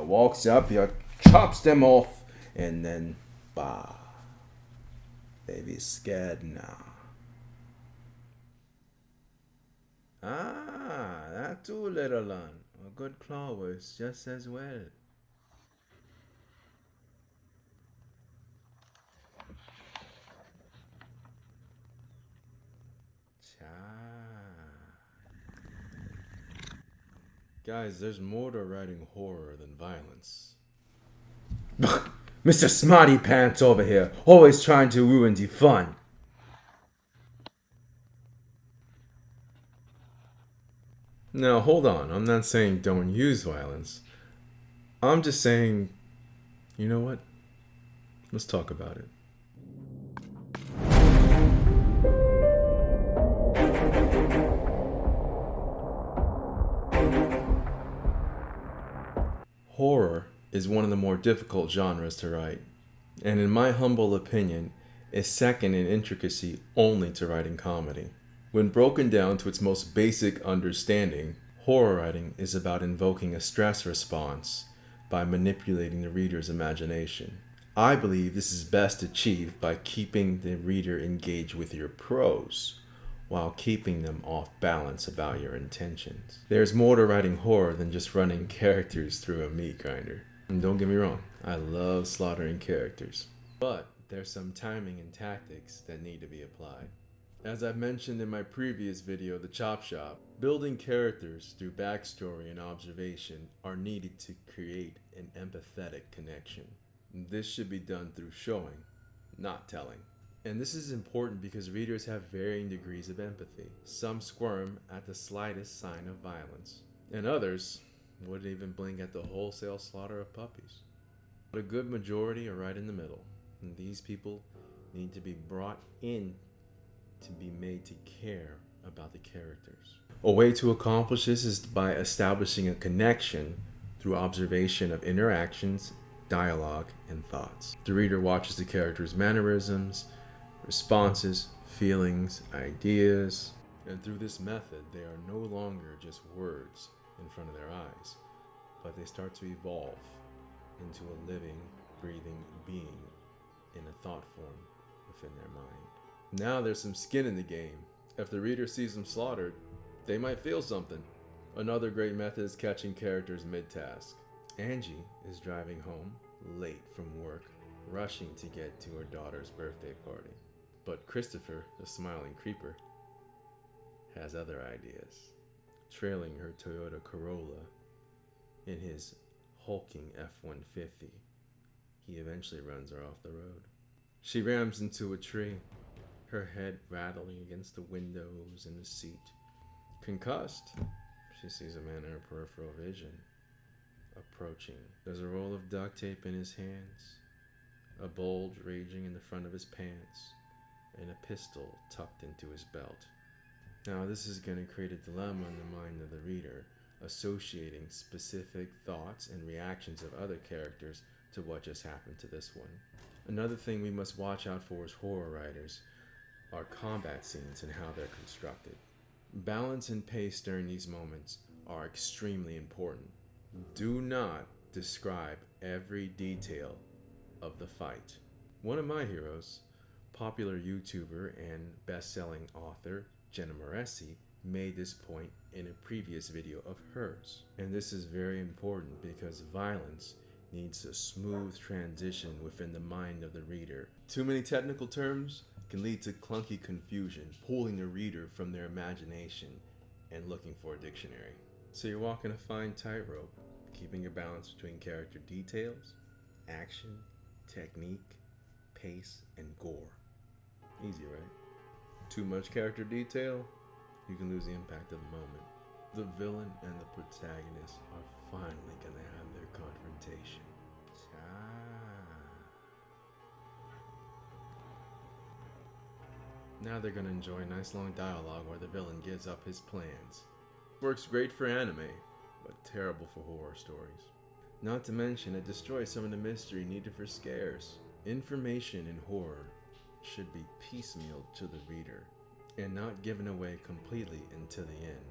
walks up, chops them off, and then, bah, they be scared now. Ah, that too, little one. A good claw works just as well. Cha. Guys, there's more to writing horror than violence. Mr. Smarty Pants over here, always trying to ruin the fun. Now, hold on. I'm not saying don't use violence. I'm just saying, you know what? Let's talk about it. Horror is one of the more difficult genres to write, and in my humble opinion, is second in intricacy only to writing comedy. When broken down to its most basic understanding, horror writing is about invoking a stress response by manipulating the reader's imagination. I believe this is best achieved by keeping the reader engaged with your prose, while keeping them off balance about your intentions. There's more to writing horror than just running characters through a meat grinder. And don't get me wrong, I love slaughtering characters. But there's some timing and tactics that need to be applied. As I mentioned in my previous video, The Chop Shop, building characters through backstory and observation are needed to create an empathetic connection. This should be done through showing, not telling. And this is important because readers have varying degrees of empathy. Some squirm at the slightest sign of violence, and others wouldn't even blink at the wholesale slaughter of puppies. But a good majority are right in the middle, and these people need to be brought in to be made to care about the characters. A way to accomplish this is by establishing a connection through observation of interactions, dialogue, and thoughts. The reader watches the characters' mannerisms, responses, feelings, ideas, and through this method, they are no longer just words in front of their eyes, but they start to evolve into a living, breathing being in a thought form within their mind. Now there's some skin in the game. If the reader sees them slaughtered, they might feel something. Another great method is catching characters mid-task. Angie is driving home late from work, rushing to get to her daughter's birthday party. But Christopher, the smiling creeper, has other ideas. Trailing her Toyota Corolla in his hulking F-150, he eventually runs her off the road. She rams into a tree, her head rattling against the windows and the seat. Concussed, she sees a man in her peripheral vision approaching. There's a roll of duct tape in his hands, a bulge raging in the front of his pants, and a pistol tucked into his belt. Now, this is going to create a dilemma in the mind of the reader, associating specific thoughts and reactions of other characters to what just happened to this one. Another thing we must watch out for as horror writers are combat scenes and how they're constructed. Balance and pace during these moments are extremely important. Do not describe every detail of the fight. One of my heroes, popular YouTuber and best-selling author Jenna Moreci, made this point in a previous video of hers. And this is very important because violence needs a smooth transition within the mind of the reader. Too many technical terms can lead to clunky confusion, pulling the reader from their imagination and looking for a dictionary. So you're walking a fine tightrope, keeping a balance between character details, action, technique, pace, and gore. Easy, right? Too much character detail, you can lose the impact of the moment. The villain and the protagonist are finally going to have their confrontation. Now they're going to enjoy a nice long dialogue where the villain gives up his plans. Works great for anime, but terrible for horror stories. Not to mention, it destroys some of the mystery needed for scares. Information in horror should be piecemeal to the reader and not given away completely until the end.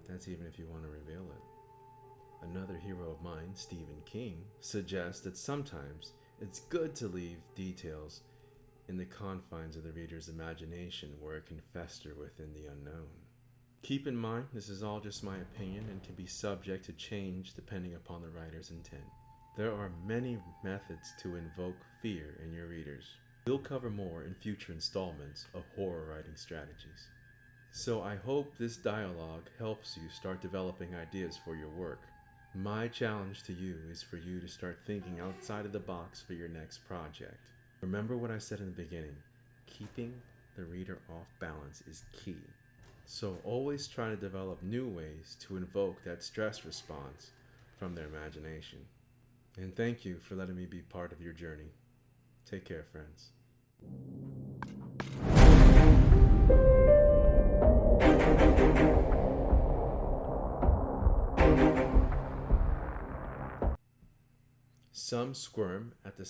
That's even if you want to reveal it. Another hero of mine, Stephen King, suggests that sometimes it's good to leave details in the confines of the reader's imagination where it can fester within the unknown. Keep in mind, this is all just my opinion and can be subject to change depending upon the writer's intent. There are many methods to invoke fear in your readers. We'll cover more in future installments of horror writing strategies. So I hope this dialogue helps you start developing ideas for your work. My challenge to you is for you to start thinking outside of the box for your next project. Remember what I said in the beginning, keeping the reader off balance is key. So always try to develop new ways to invoke that stress response from their imagination. And thank you for letting me be part of your journey. Take care, friends. Some squirm at the